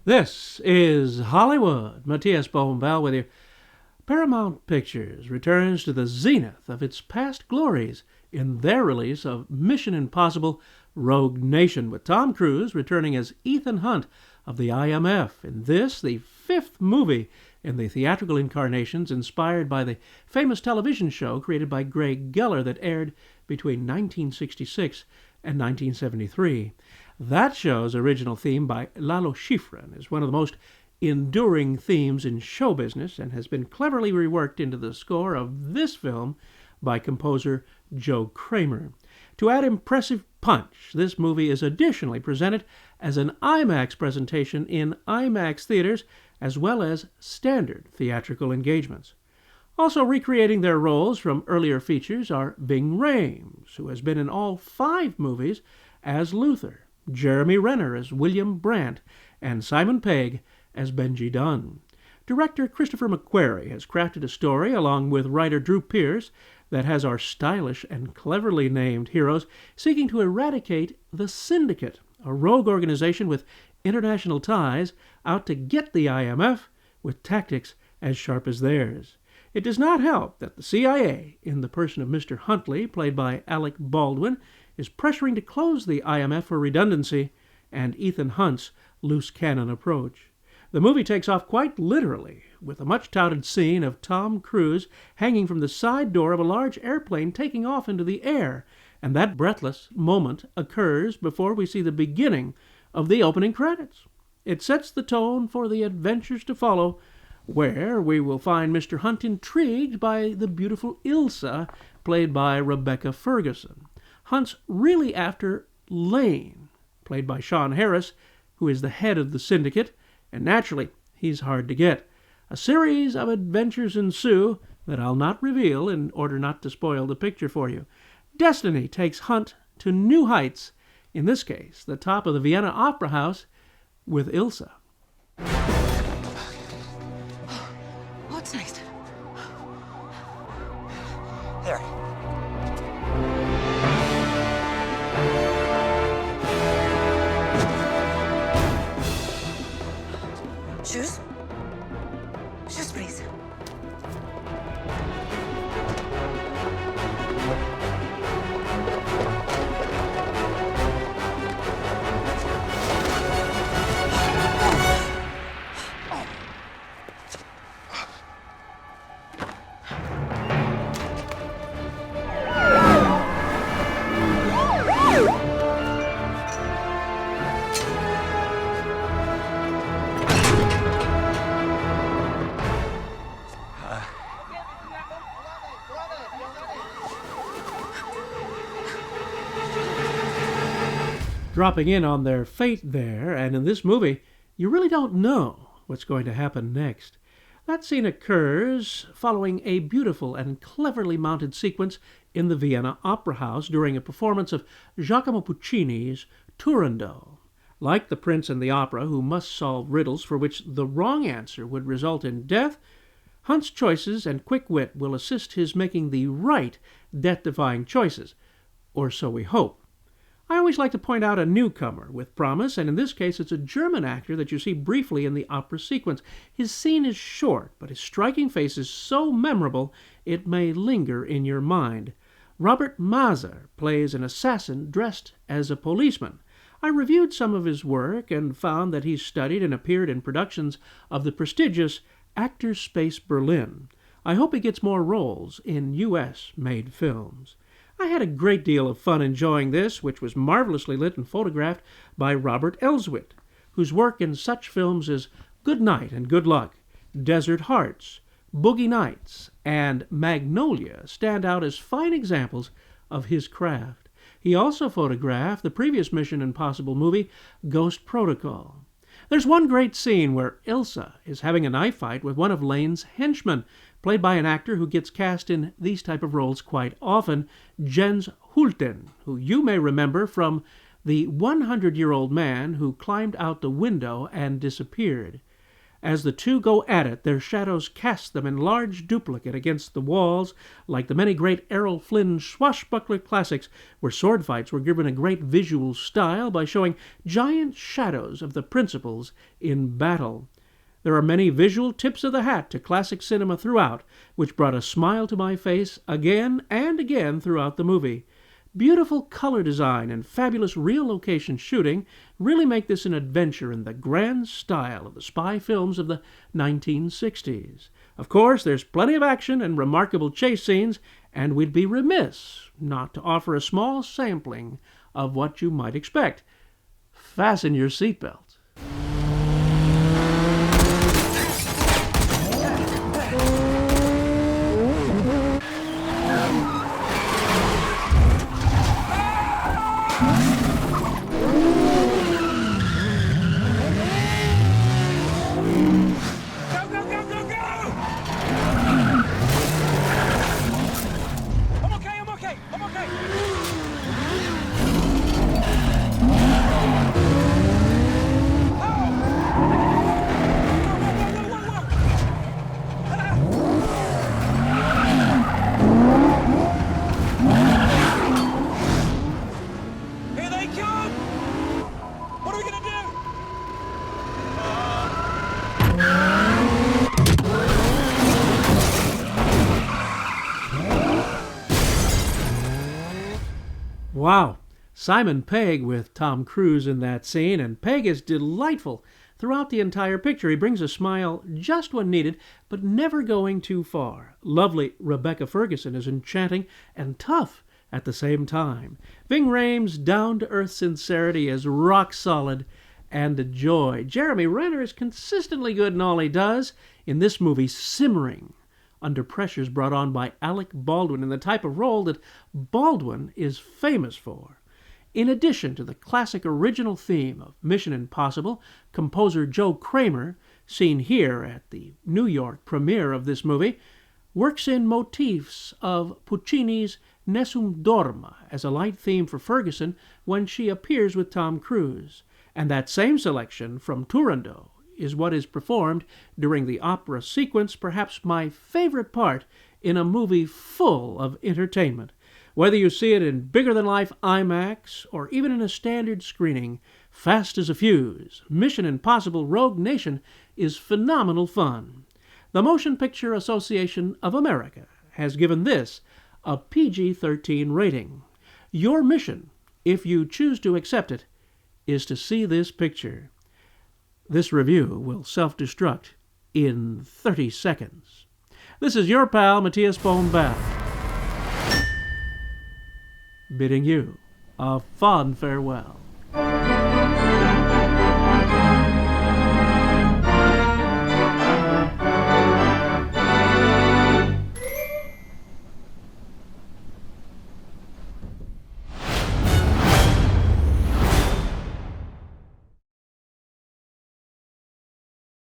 This is Hollywood. Matías Bombal with you. Paramount Pictures returns to the zenith of its past glories in their release of Mission Impossible Rogue Nation, with Tom Cruise returning as Ethan Hunt of the IMF. In this, the fifth movie in the theatrical incarnations inspired by the famous television show created by Greg Geller that aired between 1966 and 1973. That show's original theme by Lalo Schifrin is one of the most enduring themes in show business and has been cleverly reworked into the score of this film by composer Joe Kramer. To add impressive punch, this movie is additionally presented as an IMAX presentation in IMAX theaters as well as standard theatrical engagements. Also recreating their roles from earlier features are Ving Rhames, who has been in all 5 movies as Luther, Jeremy Renner as William Brandt, and Simon Pegg as Benji Dunn. Director Christopher McQuarrie has crafted a story, along with writer Drew Pearce, that has our stylish and cleverly named heroes seeking to eradicate the Syndicate, a rogue organization with international ties out to get the IMF with tactics as sharp as theirs. It does not help that the CIA, in the person of Mr. Huntley, played by Alec Baldwin, is pressuring to close the IMF for redundancy and Ethan Hunt's loose cannon approach. The movie takes off quite literally, with a much-touted scene of Tom Cruise hanging from the side door of a large airplane taking off into the air, and that breathless moment occurs before we see the beginning of the opening credits. It sets the tone for the adventures to follow, where we will find Mr. Hunt intrigued by the beautiful Ilsa, played by Rebecca Ferguson. Hunt's really after Lane, played by Sean Harris, who is the head of the syndicate, and naturally, he's hard to get. A series of adventures ensue that I'll not reveal in order not to spoil the picture for you. Destiny takes Hunt to new heights, in this case, the top of the Vienna Opera House with Ilsa. What's next? There. Shoes? Shoes, please. Dropping in on their fate there, and in this movie, you really don't know what's going to happen next. That scene occurs following a beautiful and cleverly mounted sequence in the Vienna Opera House during a performance of Giacomo Puccini's Turandot. Like the prince in the opera, who must solve riddles for which the wrong answer would result in death, Hunt's choices and quick wit will assist his making the right death-defying choices, or so we hope. I always like to point out a newcomer with promise, and in this case it's a German actor that you see briefly in the opera sequence. His scene is short, but his striking face is so memorable it may linger in your mind. Robert Mazur plays an assassin dressed as a policeman. I reviewed some of his work and found that he's studied and appeared in productions of the prestigious Actors Space Berlin. I hope he gets more roles in U.S.-made films. I had a great deal of fun enjoying this, which was marvelously lit and photographed by Robert Elswit, whose work in such films as Good Night and Good Luck, Desert Hearts, Boogie Nights, and Magnolia stand out as fine examples of his craft. He also photographed the previous Mission Impossible movie, Ghost Protocol. There's one great scene where Ilsa is having a knife fight with one of Lane's henchmen, played by an actor who gets cast in these type of roles quite often, Jens Hulten, who you may remember from The 100-Year-Old Man Who Climbed Out the Window and Disappeared. As the two go at it, their shadows cast them in large duplicate against the walls, like the many great Errol Flynn swashbuckler classics, where sword fights were given a great visual style by showing giant shadows of the principals in battle. There are many visual tips of the hat to classic cinema throughout, which brought a smile to my face again and again throughout the movie. Beautiful color design and fabulous real location shooting really make this an adventure in the grand style of the spy films of the 1960s. Of course, there's plenty of action and remarkable chase scenes, and we'd be remiss not to offer a small sampling of what you might expect. Fasten your seatbelt. Wow, Simon Pegg with Tom Cruise in that scene, and Pegg is delightful throughout the entire picture. He brings a smile just when needed, but never going too far. Lovely Rebecca Ferguson is enchanting and tough at the same time. Ving Rhames' down-to-earth sincerity is rock solid and a joy. Jeremy Renner is consistently good in all he does. In this movie, simmering under pressures brought on by Alec Baldwin in the type of role that Baldwin is famous for. In addition to the classic original theme of Mission Impossible, composer Joe Kramer, seen here at the New York premiere of this movie, works in motifs of Puccini's Nessun Dorma as a light theme for Ferguson when she appears with Tom Cruise. And that same selection from Turandot is what is performed during the opera sequence, perhaps my favorite part in a movie full of entertainment. Whether you see it in bigger-than-life IMAX or even in a standard screening, fast as a fuse, Mission Impossible Rogue Nation is phenomenal fun. The Motion Picture Association of America has given this a PG-13 rating. Your mission, if you choose to accept it, is to see this picture. This review will self-destruct in 30 seconds. This is your pal, Matías Bombal, bidding you a fond farewell.